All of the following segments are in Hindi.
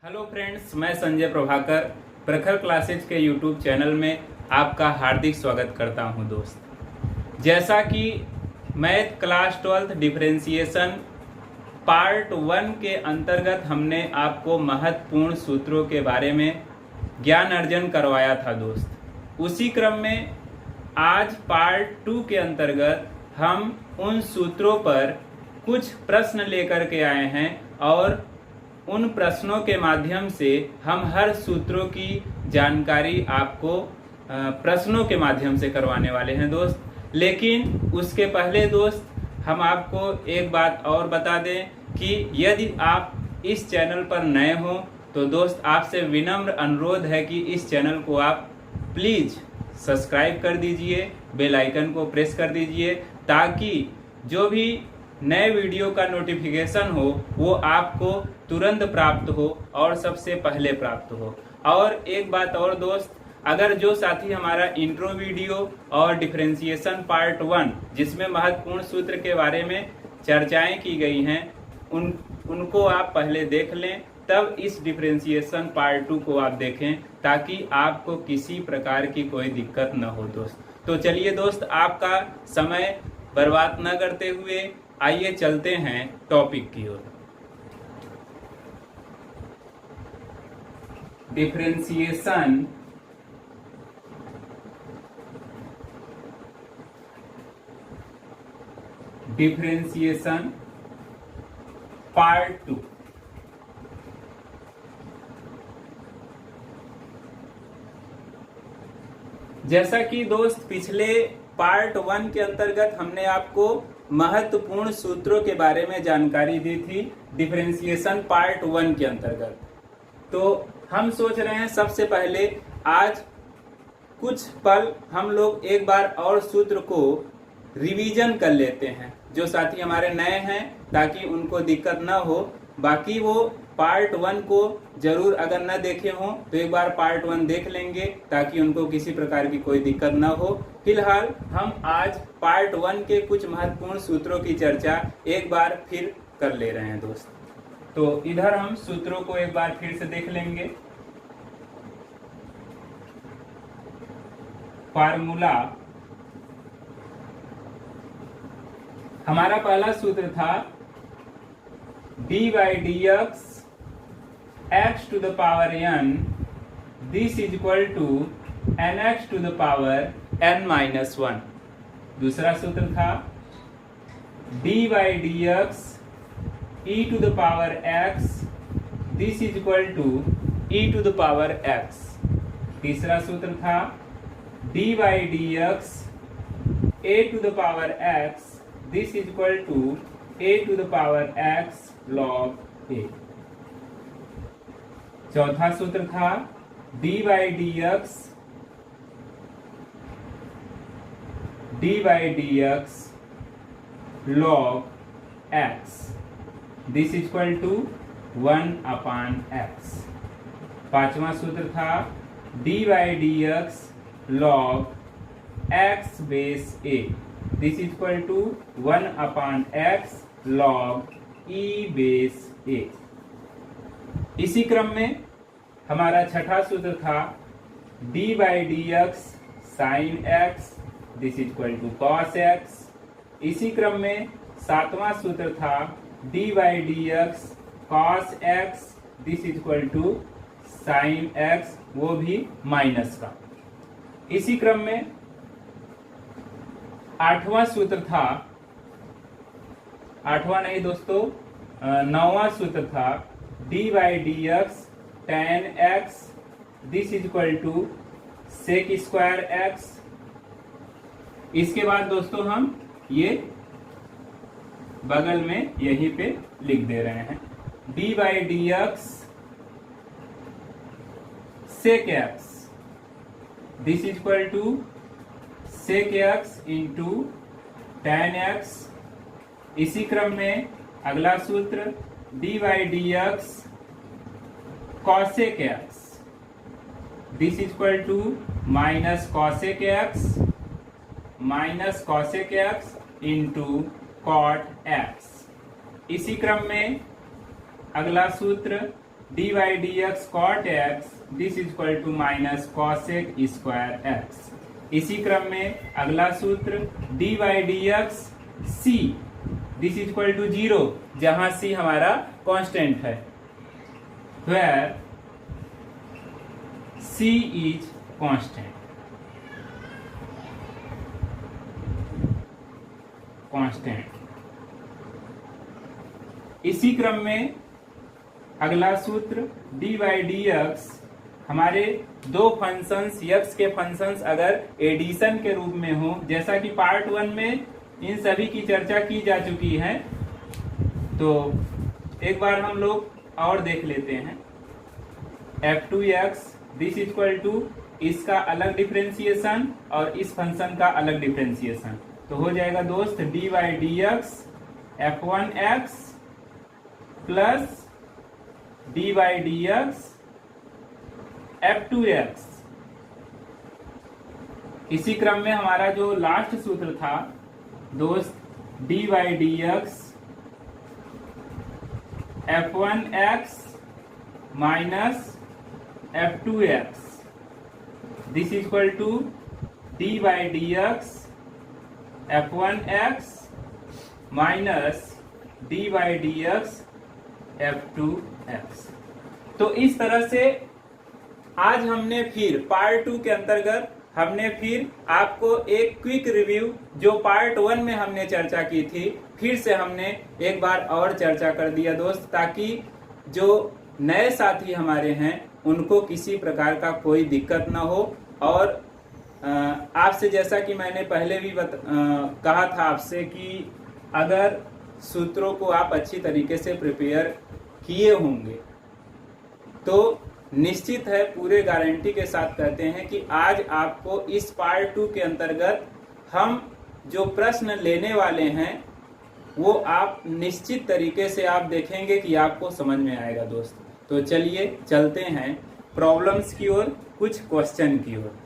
हेलो फ्रेंड्स, मैं संजय प्रभाकर प्रखर क्लासेज के यूट्यूब चैनल में आपका हार्दिक स्वागत करता हूं। दोस्त, जैसा कि मैथ क्लास 12 डिफरेंशिएशन पार्ट 1 के अंतर्गत हमने आपको महत्वपूर्ण सूत्रों के बारे में ज्ञान अर्जन करवाया था दोस्त, उसी क्रम में आज पार्ट 2 के अंतर्गत हम उन सूत्रों पर कुछ प्रश्न लेकर के आए हैं और उन प्रश्नों के माध्यम से हम हर सूत्रों की जानकारी आपको प्रश्नों के माध्यम से करवाने वाले हैं दोस्त। लेकिन उसके पहले दोस्त, हम आपको एक बात और बता दें कि यदि आप इस चैनल पर नए हो तो दोस्त आपसे विनम्र अनुरोध है कि इस चैनल को आप प्लीज़ सब्सक्राइब कर दीजिए, बेल आइकन को प्रेस कर दीजिए, ताकि जो भी नए वीडियो का नोटिफिकेशन हो वो आपको तुरंत प्राप्त हो और सबसे पहले प्राप्त हो। और एक बात और दोस्त, अगर जो साथी हमारा इंट्रो वीडियो और डिफरेंशिएशन पार्ट 1 जिसमें महत्वपूर्ण सूत्र के बारे में चर्चाएं की गई हैं उनको आप पहले देख लें, तब इस डिफरेंशिएशन पार्ट 2 को आप देखें, ताकि आपको किसी प्रकार की कोई दिक्कत न हो दोस्त। तो चलिए दोस्त, आपका समय बर्बाद न करते हुए आइए चलते हैं टॉपिक की ओर। Differentiation part 2। जैसा कि दोस्त पिछले पार्ट 1 के अंतर्गत हमने आपको महत्वपूर्ण सूत्रों के बारे में जानकारी दी थी डिफरेंशिएशन पार्ट 1 के अंतर्गत, तो हम सोच रहे हैं सबसे पहले आज कुछ पल हम लोग एक बार और सूत्र को रिवीजन कर लेते हैं, जो साथी हमारे नए हैं, ताकि उनको दिक्कत ना हो। बाकी वो पार्ट 1 को जरूर अगर न देखे हों तो एक बार पार्ट 1 देख लेंगे, ताकि उनको किसी प्रकार की कोई दिक्कत ना हो। फिलहाल हम आज पार्ट 1 के कुछ महत्वपूर्ण सूत्रों की चर्चा एक बार फिर कर ले रहे हैं दोस्त। तो इधर हम सूत्रों को एक बार फिर से देख लेंगे। फार्मूला, हमारा पहला सूत्र था dy dx x to the power n, this is equal to nx to the power n minus 1। दूसरा सूत्र था dy dx e to the power x, this is equal to e to the power x। तीसरा सूत्र था dy dx a to the power x, this is equal to a to the power x log a। चौथा सूत्र था dy dx log x, this is equal to 1 upon x। पांचवा सूत्र था dy dx log x base a, this is equal to 1 upon x log e base a। इसी क्रम में हमारा छठा सूत्र था dy dx sin x, this is equal to cos x। इसी क्रम में सातवां सूत्र था dy dx cos x, this is equal to sin x, वो भी माइनस का। इसी क्रम में आठवां सूत्र था, आठवां नहीं दोस्तों, नौवां सूत्र था dy dx tan x, this is equal to sec square x। इसके बाद दोस्तों हम ये बगल में यहीं पे लिख दे रहे हैं dy dx sec x, this is equal to sec x into tan x। इसी क्रम में अगला सूत्र dy dx cosec x, this is equal to minus cosec x into cot x। इसी क्रम में अगला सूत्र D Y D X cot X this is equal to minus cosec square X. इसी क्रम में अगला सूत्र D Y D X C this is equal to 0, जहां सी हमारा कांस्टेंट है, वेयर सी इज कांस्टेंट। इसी क्रम में अगला सूत्र डी वाई डी एक्स, हमारे दो फंक्शंस यक्स के फंक्शंस अगर एडिशन के रूप में हो, जैसा कि पार्ट 1 में इन सभी की चर्चा की जा चुकी है, तो एक बार हम लोग और देख लेते हैं। f2x this is equal to इसका अलग डिफरेंशिएशन और इस फंक्शन का अलग डिफरेंशिएशन, तो हो जाएगा दोस्त D Y D X f1x plus D Y D X f2x। इसी क्रम में हमारा जो लास्ट सूत्र था दोस्त D Y D X f1x minus f2x this is equal to D Y D X f1x minus D Y D X f2x। तो इस तरह से आज हमने फिर पार्ट 2 के अंतर्गत हमने फिर आपको एक क्विक रिव्यू जो पार्ट 1 में हमने चर्चा की थी, फिर से हमने एक बार और चर्चा कर दिया दोस्त, ताकि जो नए साथी हमारे हैं उनको किसी प्रकार का कोई दिक्कत ना हो। और आपसे जैसा कि मैंने पहले भी कहा था आपसे कि अगर सूत्रों को आप अच्छी तरीके से प्रिपेयर किए होंगे तो निश्चित है, पूरे गारंटी के साथ कहते हैं कि आज आपको इस पार्ट 2 के अंतर्गत हम जो प्रश्न लेने वाले हैं वो आप निश्चित तरीके से आप देखेंगे कि आपको समझ में आएगा दोस्त। तो चलिए चलते हैं प्रॉब्लम्स की ओर, कुछ क्वेश्चन की ओर।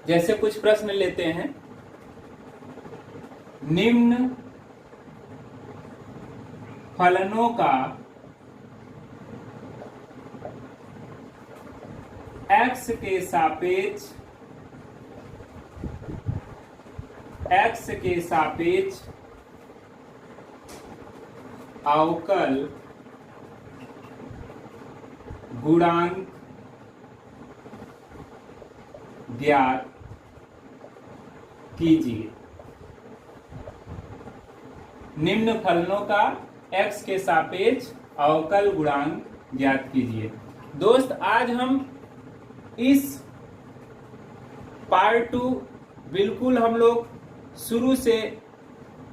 जैसे कुछ प्रश्न लेते हैं, निम्न फलनों का x के सापेक्ष अवकल गुणांक ज्ञात कीजिए। निम्न फलनों का x के सापेक्ष अवकल गुणांक ज्ञात कीजिए। दोस्त आज हम इस पार्ट 2 बिल्कुल हम लोग शुरू से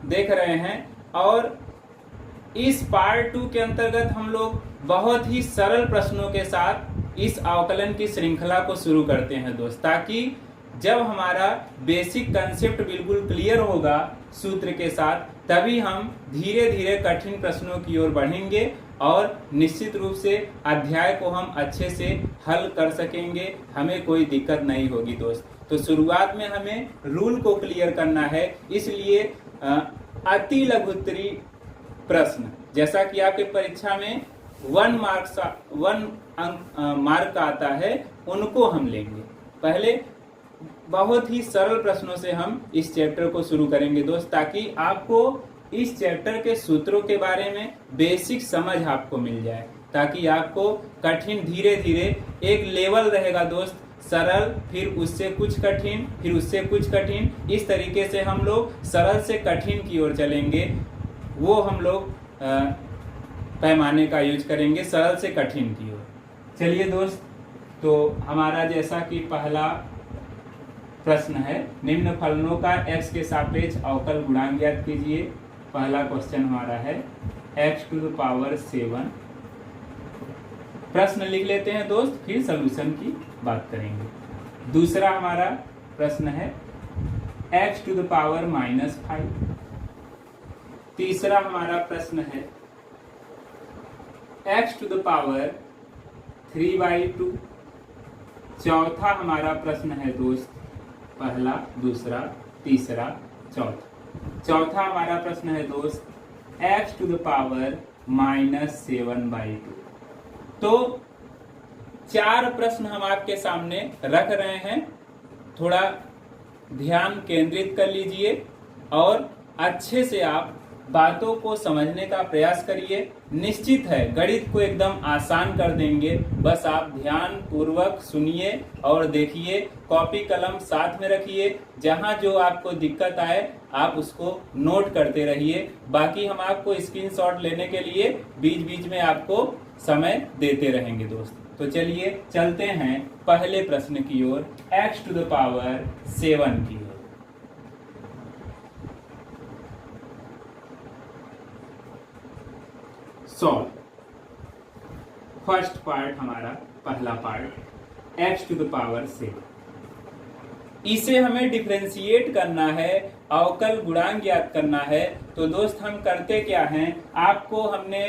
देख रहे हैं और इस पार्ट 2 के अंतर्गत हम लोग बहुत ही सरल प्रश्नों के साथ इस अवकलन की श्रृंखला को शुरू करते हैं दोस्त, ताकि जब हमारा बेसिक कंसेप्ट बिल्कुल क्लियर होगा सूत्र के साथ, तभी हम धीरे धीरे कठिन प्रश्नों की ओर बढ़ेंगे और निश्चित रूप से अध्याय को हम अच्छे से हल कर सकेंगे, हमें कोई दिक्कत नहीं होगी दोस्त। तो शुरुआत में हमें रूल को क्लियर करना है, इसलिए अति लघुत्तरी प्रश्न, जैसा कि आपके परीक्षा में 1 मार्क आता है, उनको हम लेंगे। पहले बहुत ही सरल प्रश्नों से हम इस चैप्टर को शुरू करेंगे दोस्त, ताकि आपको इस चैप्टर के सूत्रों के बारे में बेसिक समझ आपको मिल जाए, ताकि आपको कठिन धीरे धीरे एक लेवल रहेगा दोस्त, सरल, फिर उससे कुछ कठिन, फिर उससे कुछ कठिन, इस तरीके से हम लोग सरल से कठिन की ओर चलेंगे। वो हम लोग पैमाने का यूज करेंगे, सरल से कठिन की ओर। चलिए दोस्त, तो हमारा जैसा कि पहला प्रश्न है, निम्न फलनों का x के सापेक्ष अवकल गुणांक ज्ञात कीजिए। पहला क्वेश्चन हमारा है x⁴। प्रश्न लिख लेते हैं दोस्त, फिर सॉल्यूशन की बात करेंगे। दूसरा हमारा प्रश्न है x⁻⁻5। तीसरा हमारा प्रश्न है x⁻3/2। चौथा हमारा प्रश्न है दोस्त, पहला, दूसरा, तीसरा, चौथा हमारा प्रश्न है दोस्त x टू द पावर -7/2। तो 4 प्रश्न हम आपके सामने रख रहे हैं, थोड़ा ध्यान केंद्रित कर लीजिए और अच्छे से आप बातों को समझने का प्रयास करिए। निश्चित है गणित को एकदम आसान कर देंगे, बस आप ध्यान पूर्वक सुनिए और देखिए, कॉपी कलम साथ में रखिए, जहां जो आपको दिक्कत आए आप उसको नोट करते रहिए। बाकी हम आपको स्क्रीनशॉट लेने के लिए बीच बीच में आपको समय देते रहेंगे दोस्त। तो चलिए चलते हैं पहले प्रश्न की ओर, x टू द पावर 7 की ओर। सॉल्व फर्स्ट पार्ट, हमारा पहला part x to the power 7। इसे हमें डिफरेंशिएट करना है, अवकल गुणांक ज्ञात करना है। तो दोस्त हम करते क्या हैं, आपको हमने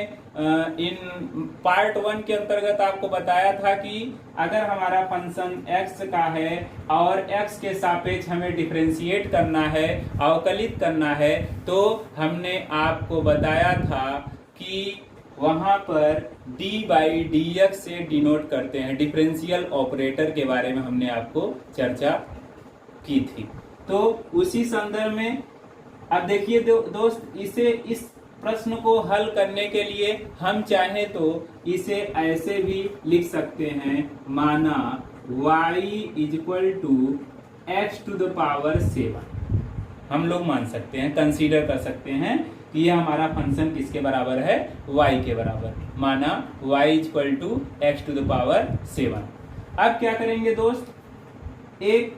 इन पार्ट 1 के अंतर्गत आपको बताया था कि अगर हमारा फंक्शन x का है और x के सापेक्ष हमें डिफरेंशिएट करना है, अवकलित करना है, तो हमने आपको बताया था कि वहां पर d/dx से डिनोट करते हैं। डिफरेंशियल ऑपरेटर के बारे में हमने आपको चर्चा की थी। तो उसी संदर्भ में अब देखिए दोस्त, इसे इस प्रश्न को हल करने के लिए हम चाहे तो इसे ऐसे भी लिख सकते हैं, माना y = x to the power 7। हम लोग मान सकते हैं, कंसीडर कर सकते हैं कि यह हमारा फंक्शन किसके बराबर है, y के बराबर, माना y = x to the power 7। अब क्या करेंगे दोस्त, एक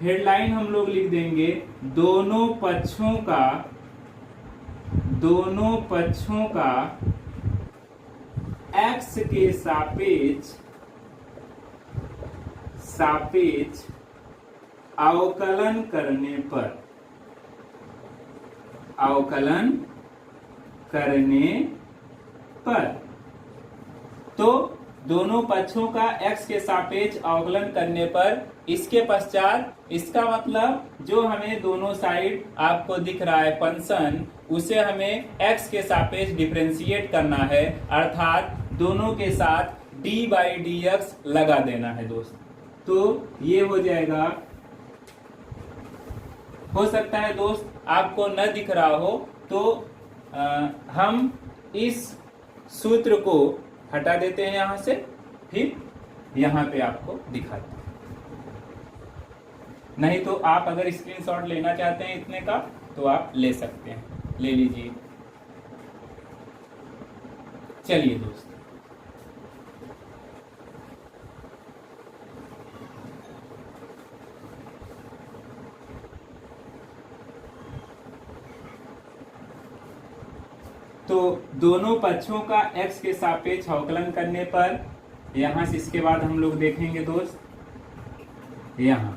हेडलाइन हम लोग लिख देंगे, दोनों पक्षों का x के सापेक्ष अवकलन करने पर तो दोनों पक्षों का x के सापेक्ष अवकलन करने पर, इसके पश्चात इसका मतलब जो हमें दोनों साइड आपको दिख रहा है फंक्शन, उसे हमें x के सापेक्ष डिफरेंशिएट करना है, अर्थात दोनों के साथ d/dx लगा देना है दोस्त। तो ये हो जाएगा, हो सकता है दोस्त आपको न दिख रहा हो तो हम इस सूत्र को हटा देते हैं यहां से, फिर यहां पे आपको दिखाते हैं। नहीं तो आप अगर स्क्रीनशॉट लेना चाहते हैं इतने का तो आप ले सकते हैं, ले लीजिए। चलिए दोस्त, तो दोनों पक्षों का x के सापेक्ष अवकलन करने पर, यहां से इसके बाद हम लोग देखेंगे दोस्त, यहां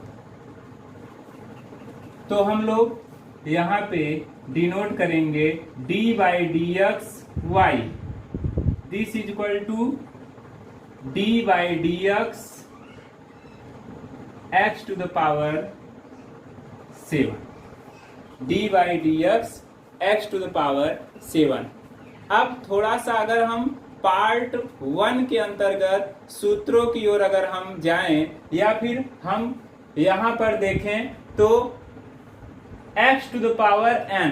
तो हम लोग यहां पे डिनोट करेंगे d/dx y, this = d/dx x to the power 7, d/dx x to the power 7। अब थोड़ा सा अगर हम पार्ट 1 के अंतर्गत सूत्रों की ओर अगर हम जाएं, या फिर हम यहां पर देखें तो x to the power n,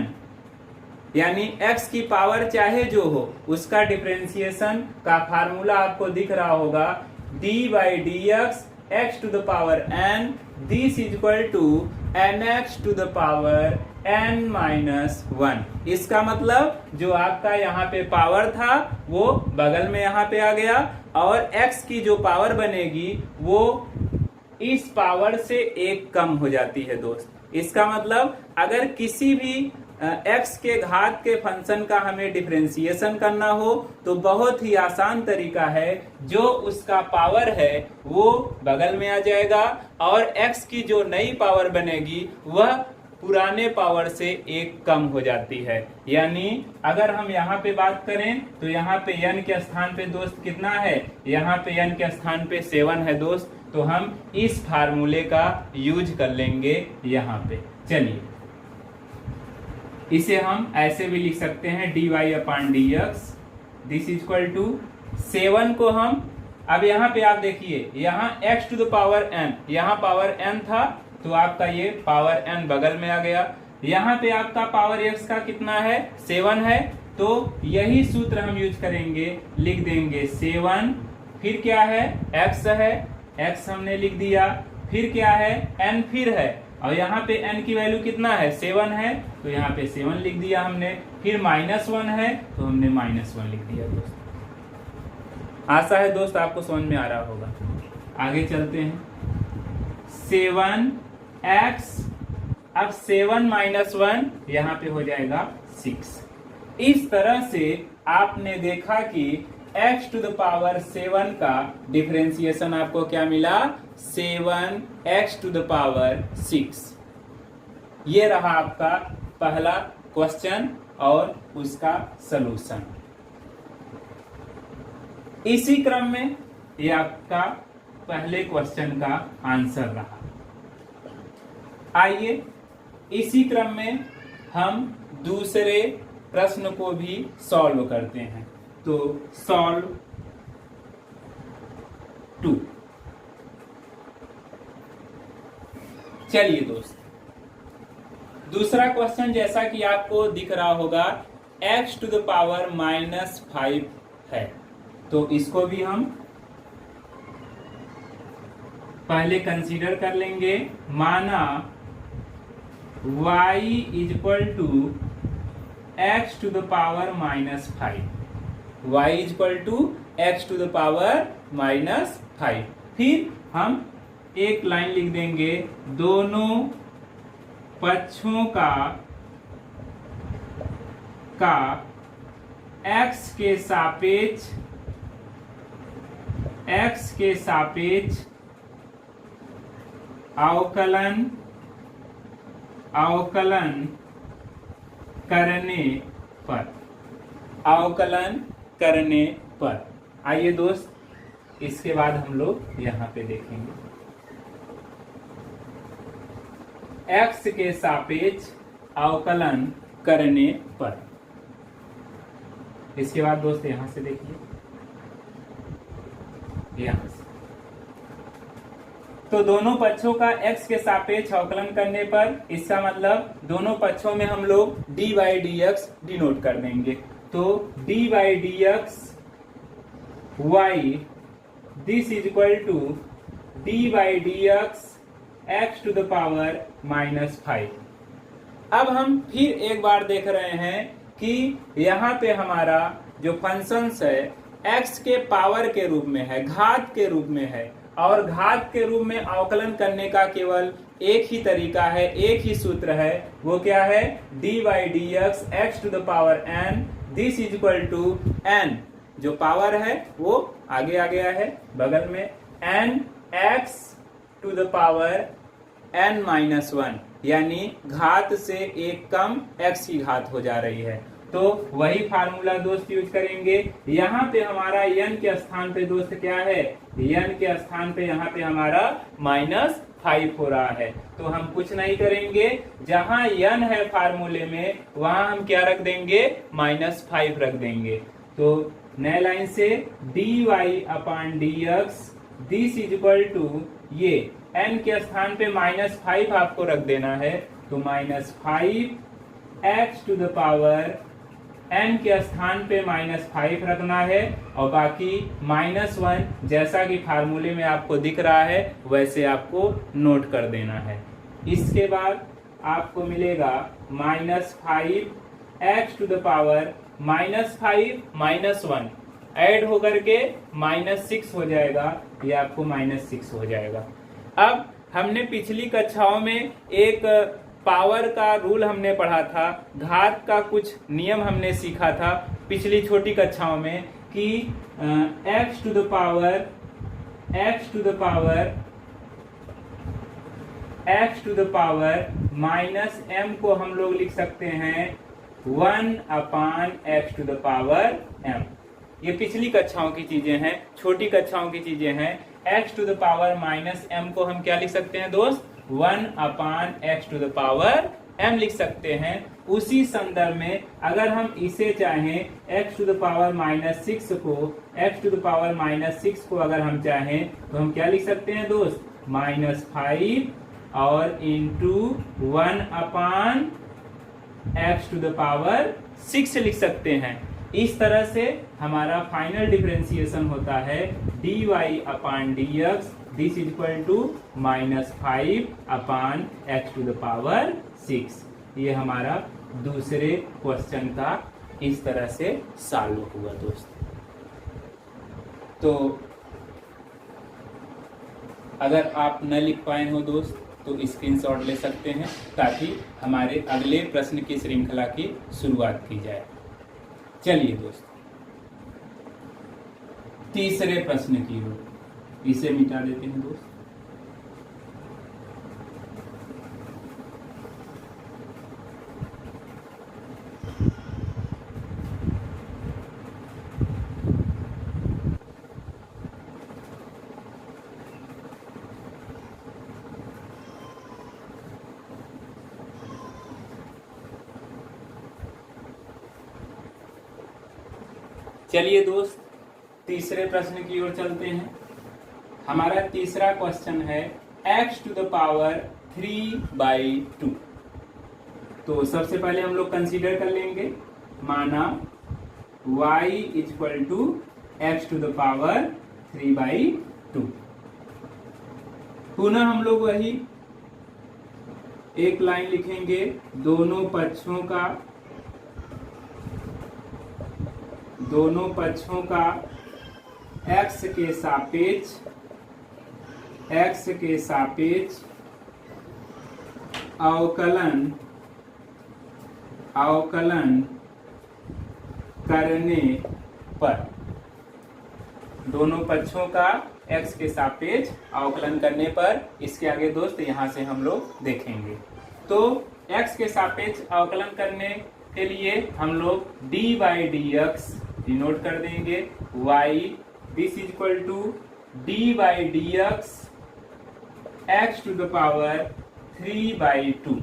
यानी x की पावर चाहे जो हो उसका डिफरेंशिएशन का फार्मूला आपको दिख रहा होगा, d/dx x to the power n, this = nx to the power n-1। इसका मतलब जो आपका यहाँ पे पावर था वो बगल में यहाँ पे आ गया, और x की जो पावर बनेगी वो इस पावर से 1 कम हो जाती है दोस्त। इसका मतलब अगर किसी भी x के घात के फंक्शन का हमें डिफरेंशिएशन करना हो तो बहुत ही आसान तरीका है, जो उसका पावर है वो बगल में आ जाएगा, और x की जो नई पावर बनेगी वह पुराने पावर से 1 कम हो जाती है। यानी अगर हम यहाँ पे बात करें तो यहाँ पे n के स्थान पे दोस्त कितना है, यहाँ पे n के स्थान पे 7 है दोस्त। तो हम इस फार्मूले का यूज कर लेंगे यहाँ पे। चलिए इसे हम ऐसे भी लिख सकते हैं dy/dx दिस इक्वल टू 7 को हम, अब यहाँ पे आप देखिए यहाँ x to the power n, यहाँ पावर n था तो आपका ये पावर n बगल में आ गया। यहाँ पे आपका पावर x का कितना है 7 है, तो यही सूत्र हम यूज करेंगे, लिख देंगे 7, फिर क्या है x है, x हमने लिख दिया, फिर क्या है n फिर है, और यहाँ पे n की वैल्यू कितना है 7 है, तो यहाँ पे 7 लिख दिया हमने, फिर -1 है तो हमने -1 लिख दिया। दोस्त आशा है दोस्त आपको समझ में आ रहा होगा। आगे चलते हैं 7x, अब 7 - 1 यहाँ पे हो जाएगा 6। इस तरह से आपने देखा कि x टू द पावर 7 का डिफरेंशिएशन आपको क्या मिला 7x टू द पावर 6। ये रहा आपका पहला क्वेश्चन और उसका सलूशन। इसी क्रम में ये आपका पहले क्वेश्चन का आंसर रहा। आइए इसी क्रम में हम दूसरे प्रश्न को भी सॉल्व करते हैं। तो सॉल्व 2। चलिए दोस्त, दूसरा क्वेश्चन जैसा कि आपको दिख रहा होगा x टू द पावर -5 है, तो इसको भी हम पहले कंसीडर कर लेंगे। माना y equal to x to the power -5, y equal to x to the power -5। फिर हम एक लाइन लिख देंगे, दोनों पक्षों का x के सापेक्ष अवकलन करने पर। आइए दोस्त इसके बाद हम लोग यहाँ पे देखेंगे x के सापेक्ष अवकलन करने पर। इसके बाद दोस्त यहां से देखिए, यहां से तो दोनों पक्षों का x के सापेक्ष अवकलन करने पर, इसका मतलब दोनों पक्षों में हम लोग dy/dx डिनोट कर देंगे। तो dy/dx y this is equal to dy/dx x to the power -5। अब हम फिर एक बार देख रहे हैं कि यहाँ पे हमारा जो फंक्शंस है x के पावर के रूप में है, घात के रूप में है, और घात के रूप में अवकलन करने का केवल एक ही तरीका है, एक ही सूत्र है, वो क्या है dy/dx x to the power n this is equal to n, जो पावर है वो आगे आ गया है बगल में, n x to the power n-1, यानी घात से एक कम x की घात हो जा रही है। तो वही फार्मूला दोस्त यूज करेंगे। यहाँ पे हमारा n के स्थान पे दोस्त क्या है, n के स्थान पे यहाँ पे हमारा -5 हो रहा है, तो हम कुछ नहीं करेंगे, जहाँ n है फार्मूले में वहां हम क्या रख देंगे -5 रख देंगे। तो नए लाइन से dy/dx this is equal to, ये n के स्थान पे -5 आपको रख देना है, तो -5 x to the power n के स्थान पे -5 रखना है, और बाकी -1 जैसा कि फार्मूले में आपको दिख रहा है वैसे आपको नोट कर देना है। इसके बाद आपको मिलेगा -5 x to the power -5 -1 add होकर के -6 हो जाएगा, ये आपको -6 हो जाएगा। अब हमने पिछली कक्षाओं में एक पावर का रूल हमने पढ़ा था, घात का कुछ नियम हमने सीखा था पिछली छोटी कक्षाओं में कि x to the power -m को हम लोग लिख सकते हैं 1/x to the power m। ये पिछली कक्षाओं की चीजें हैं, छोटी कक्षाओं की चीजें हैं। x to the power -m को हम क्या लिख सकते हैं दोस्त 1/x to the power m लिख सकते हैं। उसी संदर्भ में अगर हम इसे चाहें x टू द पावर -6 को -6 को अगर हम चाहें तो हम क्या लिख सकते हैं दोस्त, -5 और into 1/x to the power 6 लिख सकते हैं। इस तरह से हमारा फाइनल डिफरेंशिएशन होता है dy/dx this equal to -5/x to the power 6। ये हमारा दूसरे क्वेश्चन का इस तरह से सॉल्व हुआ दोस्त। तो अगर आप न लिख पाए हो दोस्त तो स्क्रीनशॉट ले सकते हैं ताकि हमारे अगले प्रश्न की श्रृंखला की शुरुआत की जाए। चलिए दोस्त तीसरे प्रश्न की ओर, इसे मिटा देते हैं दोस्त। चलिए दोस्त तीसरे प्रश्न की ओर चलते हैं। हमारा तीसरा क्वेश्चन है x टू द पावर 3/2। तो सबसे पहले हम लोग कंसीडर कर लेंगे, माना y equal to x to the power 3/2। पुनः हम लोग वही एक लाइन लिखेंगे, दोनों पक्षों का x के सापेक्ष अवकलन करने पर, दोनों पक्षों का x के सापेक्ष अवकलन करने पर, इसके आगे दोस्त यहां से हम लोग देखेंगे। तो x के सापेक्ष अवकलन करने के लिए हम लोग d/dx डिनोट कर देंगे, y this equal to d/dx x to the power 3/2,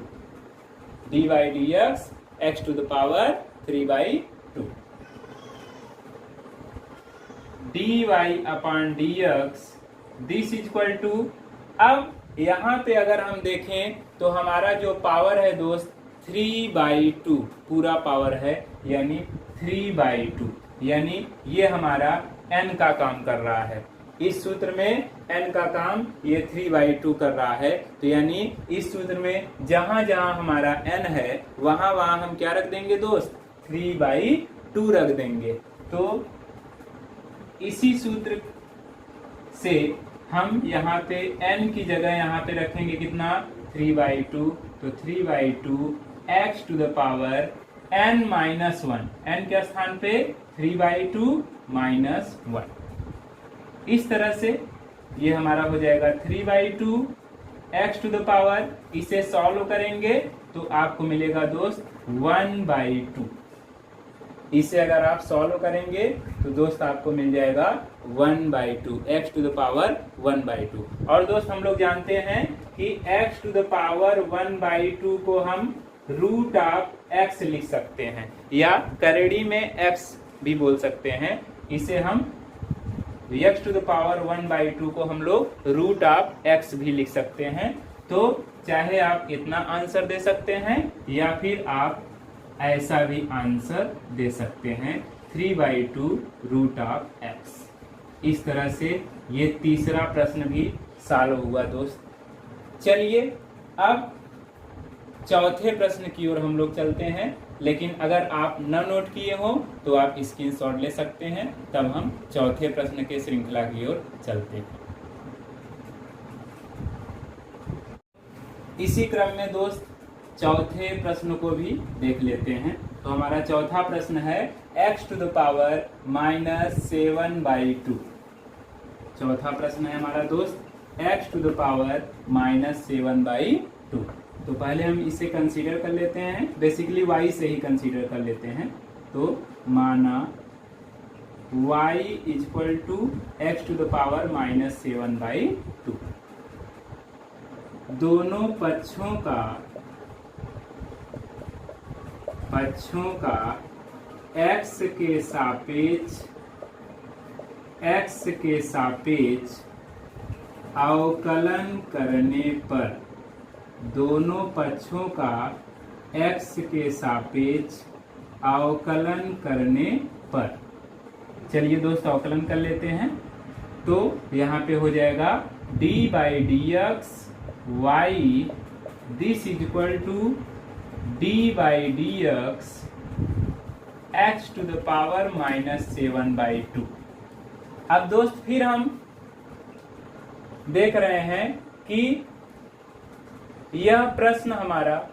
d/dx x to the power 3/2, dy/dx this equal to, अब यहाँ पे अगर हम देखें तो हमारा जो पावर है दोस्त 3/2 पूरा पावर है, यानी 3/2, यानी ये हमारा n का काम कर रहा है। इस सूत्र में n का काम ये 3/2 कर रहा है। तो यानी इस सूत्र में जहां जहां हमारा n है वहां वहां हम क्या रख देंगे दोस्त, 3/2 रख देंगे। तो इसी सूत्र से हम यहाँ पे n की जगह यहाँ पे रखेंगे कितना, 3/2। तो 3/2 x to the power n-1, n के स्थान पे 3/2 -1। इस तरह से ये हमारा हो जाएगा 3/2 x टू द पावर, इसे सॉल्व करेंगे तो आपको मिलेगा दोस्त 1/2। इसे अगर आप सॉल्व करेंगे तो दोस्त आपको मिल जाएगा 1/2, x टू द पावर 1/2। और दोस्त हम लोग जानते हैं कि x टू द पावर 1/2 को हम √x लिख सकते हैं, या करेड़ी में x भी बोल सकते हैं। इसे हम x टू द पावर 1/2 को हम लोग √x भी लिख सकते हैं। तो चाहे आप इतना आंसर दे सकते हैं या फिर आप ऐसा भी आंसर दे सकते हैं, 3/2 √x। इस तरह से ये तीसरा प्रश्न भी सॉल्व हुआ दोस्त। चलिए अब चौथे प्रश्न की ओर हम लोग चलते हैं, लेकिन अगर आप न नोट किए हो तो आप स्क्रीनशॉट ले सकते हैं, तब हम चौथे प्रश्न के श्रृंखला की ओर चलते हैं। इसी क्रम में दोस्त चौथे प्रश्न को भी देख लेते हैं। तो हमारा चौथा प्रश्न है x टू द पावर -7/2। चौथा प्रश्न है हमारा दोस्त x टू द पावर -7/2। तो पहले हम इसे कंसीडर कर लेते हैं, बेसिकली y से ही कंसीडर कर लेते हैं। तो माना y equal to x to the power -7/2। दोनों पक्षों का पक्षों का x के सापेक्ष अवकलन करने पर, दोनों पक्षों का x के सापेक्ष अवकलन करने पर। चलिए दोस्त अवकलन कर लेते हैं। तो यहाँ पे हो जाएगा d/dx y, this is equal to d/dx x to the power -7/2। अब दोस्त फिर हम देख रहे हैं कि यह प्रश्न हमारा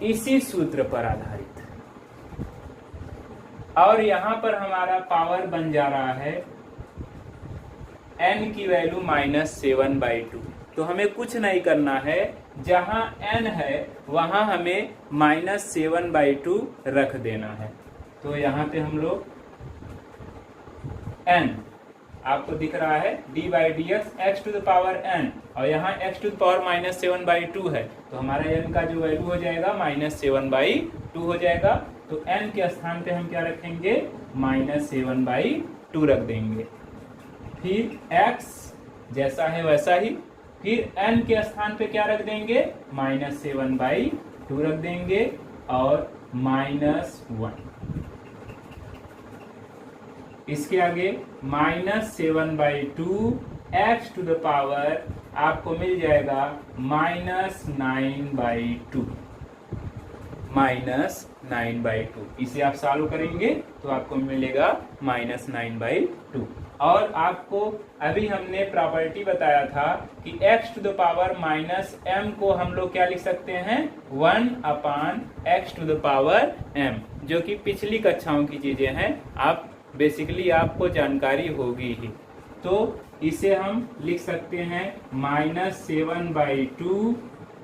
इसी सूत्र पर आधारित है और यहां पर हमारा पावर बन जा रहा है n की वैल्यू -7/2। तो हमें कुछ नहीं करना है, जहां n है वहां हमें -7/2 रख देना है। तो यहां पे हम लोग n आपको दिख रहा है d/dx x to the power n और यहाँ x टू द पावर -7/2 है, तो हमारा n का जो वैल्यू हो जाएगा -7/2 हो जाएगा। तो n के स्थान पे हम क्या रखेंगे, -7/2 रख देंगे। फिर x जैसा है वैसा ही, फिर n के स्थान पे क्या रख देंगे, -7/2 रख देंगे और -1। इसके आगे -7/2 x टू द पावर आपको मिल जाएगा -9/2। इसे आप सॉल्व करेंगे तो आपको मिलेगा -9/2। और आपको अभी हमने प्रॉपर्टी बताया था कि x to the power -m को हम लोग क्या लिख सकते हैं, 1/x to the power m, जो कि पिछली कक्षाओं की चीजें हैं, आप बेसिकली आपको जानकारी होगी ही। तो इसे हम लिख सकते हैं -7/2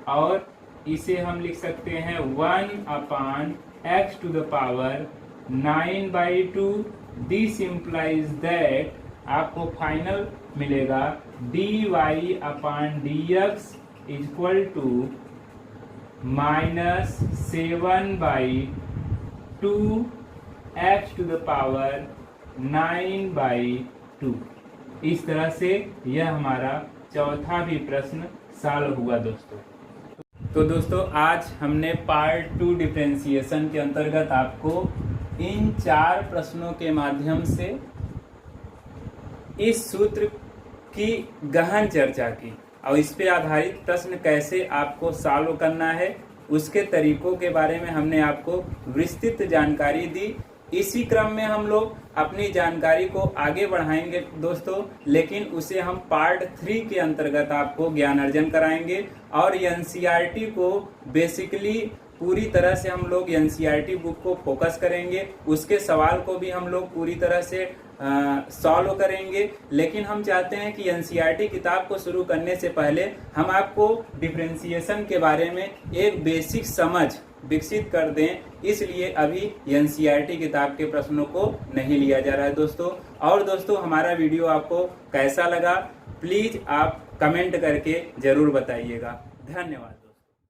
और इसे हम लिख सकते हैं 1/x to the power 9/2। This implies that आपको फाइनल मिलेगा dy/dx equal to -7/2 x to the power 9/2। इस तरह से यह हमारा चौथा भी प्रश्न सॉल्व हुआ दोस्तों। तो दोस्तों आज हमने पार्ट 2 डिफरेंशिएशन के अंतर्गत आपको इन 4 प्रश्नों के माध्यम से इस सूत्र की गहन चर्चा की और इस पे आधारित प्रश्न कैसे आपको सॉल्व करना है उसके तरीकों के बारे में हमने आपको विस्तृत जानकारी दी। इसी क्रम में हम लोग अपनी जानकारी को आगे बढ़ाएंगे दोस्तों, लेकिन उसे हम पार्ट 3 के अंतर्गत आपको ज्ञान अर्जन कराएंगे और एनसीईआरटी को बेसिकली पूरी तरह से हम लोग एनसीईआरटी बुक को फोकस करेंगे, उसके सवाल को भी हम लोग पूरी तरह से सॉल्व करेंगे। लेकिन हम चाहते हैं कि एनसीईआरटी किताब को शुरू करने से पहले हम आपको डिफरेंशिएशन के बारे में एक बेसिक समझ विकसित कर दें, इसलिए अभी एनसीईआरटी किताब के प्रश्नों को नहीं लिया जा रहा है दोस्तों। और दोस्तों हमारा वीडियो आपको कैसा लगा प्लीज आप कमेंट करके जरूर बताइएगा। धन्यवाद।